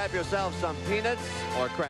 Grab yourself some peanuts or crackers.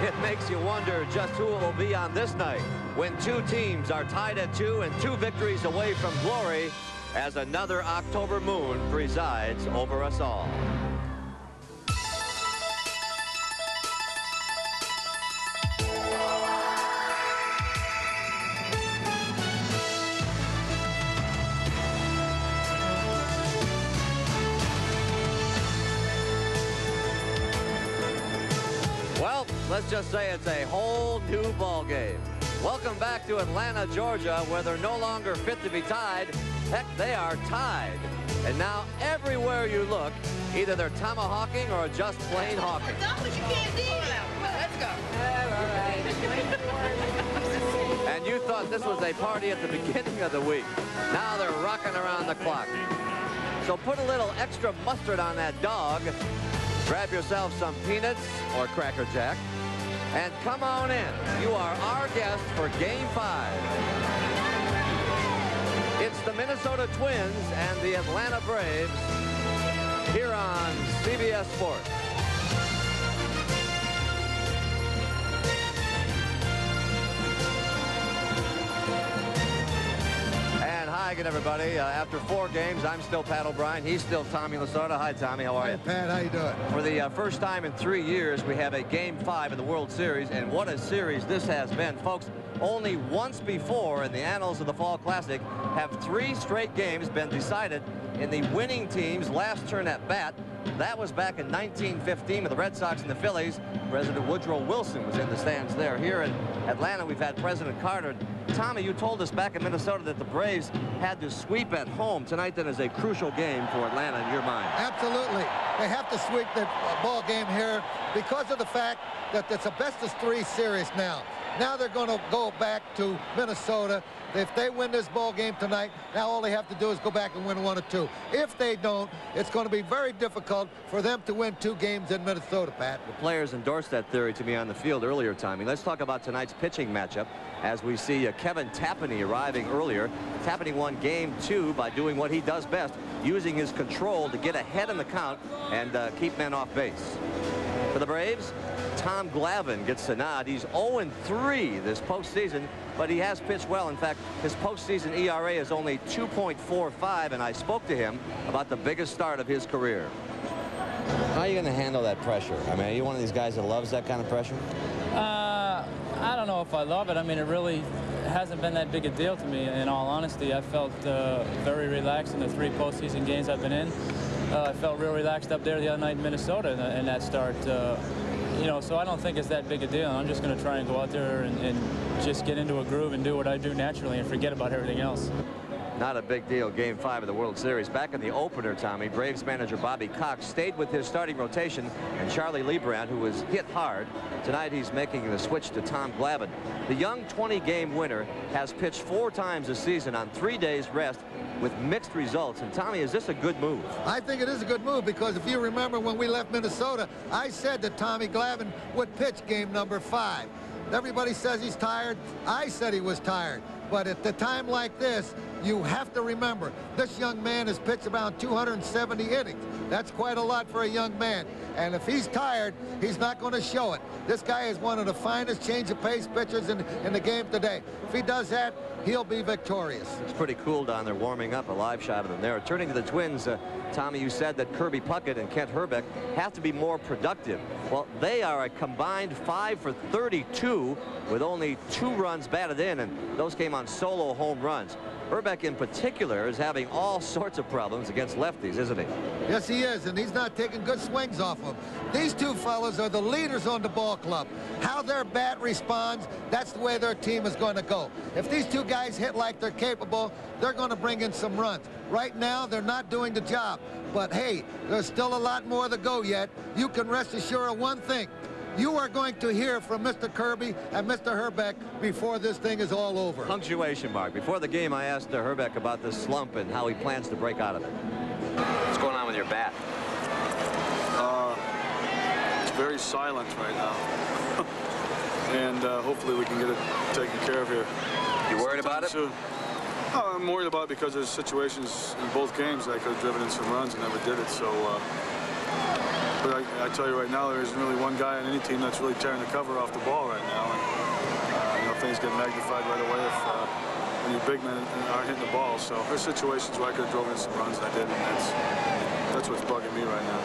It makes you wonder just who it will be on this night when two teams are tied at 2 and 2 victories away from glory as another October moon presides over us all. Well, let's just say it's a whole new ball game. Welcome back to Atlanta, Georgia, where they're no longer fit to be tied. Heck, they are tied. And now everywhere you look, either they're tomahawking or just plain hawking. Let's go. And you thought this was a party at the beginning of the week. Now they're rocking around the clock. So put a little extra mustard on that dog. Grab yourself some peanuts or Cracker Jack and come on in. You are our guest for Game 5. It's the Minnesota Twins and the Atlanta Braves here on CBS Sports. Hi again, everybody. After 4 games, I'm still Pat O'Brien. He's still Tommy Lasorda. Hi, Tommy. How are you? Hey, Pat. How you doing? For the first time in 3 years, we have a Game 5 in the World Series, and what a series this has been, folks. Only once before in the annals of the Fall Classic have 3 straight games been decided in the winning team's last turn at bat. That was back in 1915 with the Red Sox and the Phillies. President Woodrow Wilson was in the stands there. Here in Atlanta, we've had President Carter. Tommy, you told us back in Minnesota that the Braves had to sweep at home. Tonight, then, is a crucial game for Atlanta in your mind. Absolutely. They have to sweep the ball game here because of the fact that it's a best-of-3 series now. Now they're going to go back to Minnesota. If they win this ball game tonight, now all they have to do is go back and win 1 or 2. If they don't, it's going to be very difficult for them to win 2 games in Minnesota, Pat. The players endorsed that theory to me on the field earlier, Tommy. Let's talk about tonight's pitching matchup as we see Kevin Tapani arriving earlier. Tapani won Game 2 by doing what he does best, using his control to get ahead in the count and keep men off base. For the Braves, Tom Glavine gets the nod. He's 0-3 this postseason, but he has pitched well. In fact, his postseason ERA is only 2.45, and I spoke to him about the biggest start of his career. How are you going to handle that pressure? I mean, are you one of these guys that loves that kind of pressure? I don't know if I love it. I mean, it really hasn't been that big a deal to me, in all honesty. I felt very relaxed in the 3 postseason games I've been in. I felt real relaxed up there the other night in Minnesota in that start. You know, so I don't think it's that big a deal. I'm just going to try and go out there and just get into a groove and do what I do naturally and forget about everything else. Not a big deal. Game 5 of the World Series. Back in the opener, Tommy, Braves manager Bobby Cox stayed with his starting rotation, and Charlie Leibrandt, who was hit hard. Tonight he's making the switch to Tom Glavine. The young 20-game winner has pitched 4 times this season on 3 days rest with mixed results. And Tommy, is this a good move? I think it is a good move because if you remember when we left Minnesota, I said that Tommy Glavine would pitch game number 5. Everybody says he's tired. I said he was tired. But at the time like this, you have to remember, this young man has pitched around 270 innings. That's quite a lot for a young man. And if he's tired, he's not going to show it. This guy is one of the finest change-of-pace pitchers in the game today. If he does that, he'll be victorious. It's pretty cool down there warming up. A live shot of them there. Turning to the Twins, Tommy, you said that Kirby Puckett and Kent Hrbek have to be more productive. Well, they are a combined 5 for 32 with only 2 runs batted in, and those came on solo home runs. Hrbek in particular is having all sorts of problems against lefties, isn't he? Yes, he is, and he's not taking good swings off them. These 2 fellas are the leaders on the ball club. How their bat responds, that's the way their team is going to go. If these 2 guys hit like they're capable, they're going to bring in some runs. Right now, they're not doing the job. But, hey, there's still a lot more to go yet. You can rest assured of one thing. You are going to hear from Mr. Kirby and Mr. HRBEK before this thing is all over. Punctuation mark. Before the game, I asked HRBEK about this slump and how he plans to break out of it. What's going on with your bat? It's very silent right now. And hopefully we can get it taken care of here. You worried about it? Soon. Oh, I'm worried about it because there's situations in both games that I could have driven in some runs and never did it. So, but I tell you right now, there isn't really one guy on any team that's really tearing the cover off the ball right now. And, you know, things get magnified right away if when your big men aren't hitting the ball. So there's situations where I could have driven in some runs and I didn't. That's what's bugging me right now.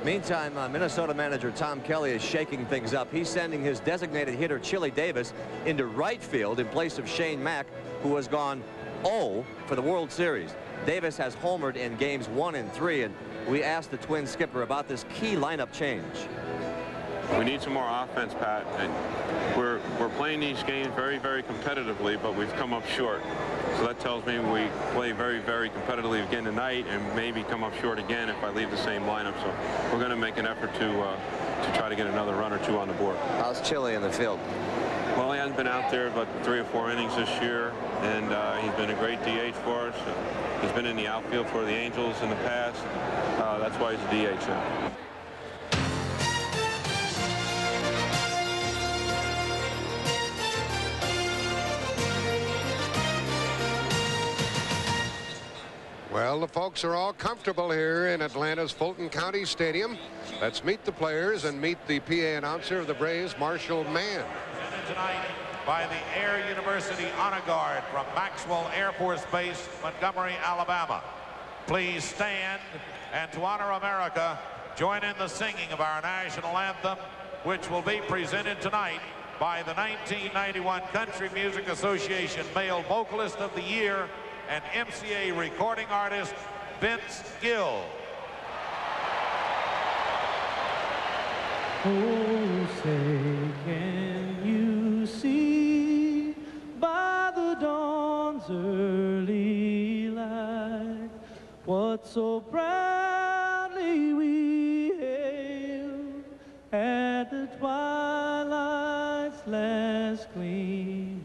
Meantime, Minnesota manager Tom Kelly is shaking things up. He's sending his designated hitter Chili Davis into right field in place of Shane Mack, who has gone 0 for the World Series. Davis has homered in games 1 and 3, and we asked the Twins skipper about this key lineup change. We need some more offense, Pat, and we're playing these games very, very competitively, but we've come up short. So that tells me we play very, very competitively again tonight and maybe come up short again if I leave the same lineup. So we're going to make an effort to try to get another run or two on the board. How's Chili in the field? Well, he hasn't been out there but 3 or 4 innings this year, and he's been a great DH for us. He's been in the outfield for the Angels in the past. That's why he's a DH now. Well, the folks are all comfortable here in Atlanta's Fulton County Stadium. Let's meet the players and meet the PA announcer of the Braves, Marshall Mann. Tonight by the Air University Honor Guard from Maxwell Air Force Base, Montgomery, Alabama. Please stand and to honor America, join in the singing of our national anthem, which will be presented tonight by the 1991 Country Music Association Male Vocalist of the Year and MCA recording artist, Vince Gill. Oh, say, can you see by the dawn's early light what so proudly we hailed at the twilight's last gleam,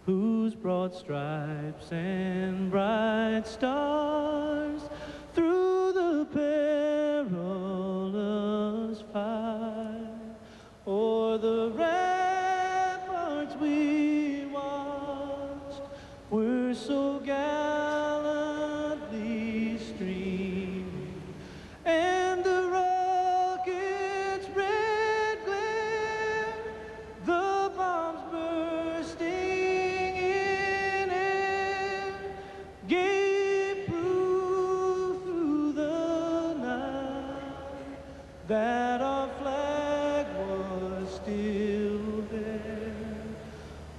whose broad stripes and bright stars through the perilous fight o'er the ramparts we watched were so gallantly streaming, and the rocket's red glare, the bombs bursting in air, gave proof through the night that our flag was still there.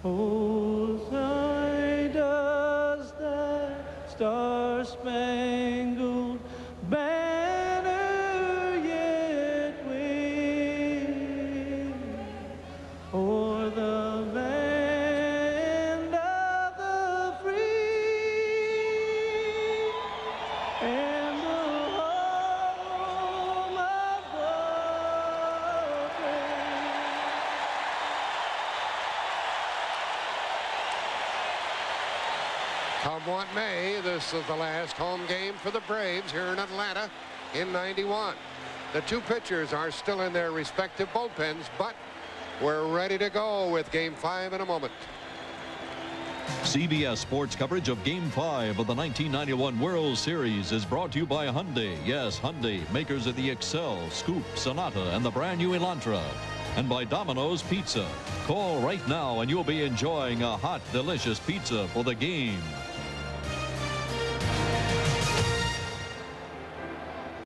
Oh, why does that star-spangled banner yet wave o'er the land of the free and the home of the brave? Come what may, this is the last home game for the Braves here in Atlanta in '91. The two pitchers are still in their respective bullpens, but we're ready to go with Game 5 in a moment. CBS Sports coverage of Game 5 of the 1991 World Series is brought to you by Hyundai. Yes, Hyundai, makers of the Excel, Scoop, Sonata, and the brand new Elantra. And by Domino's Pizza. Call right now and you'll be enjoying a hot, delicious pizza for the game.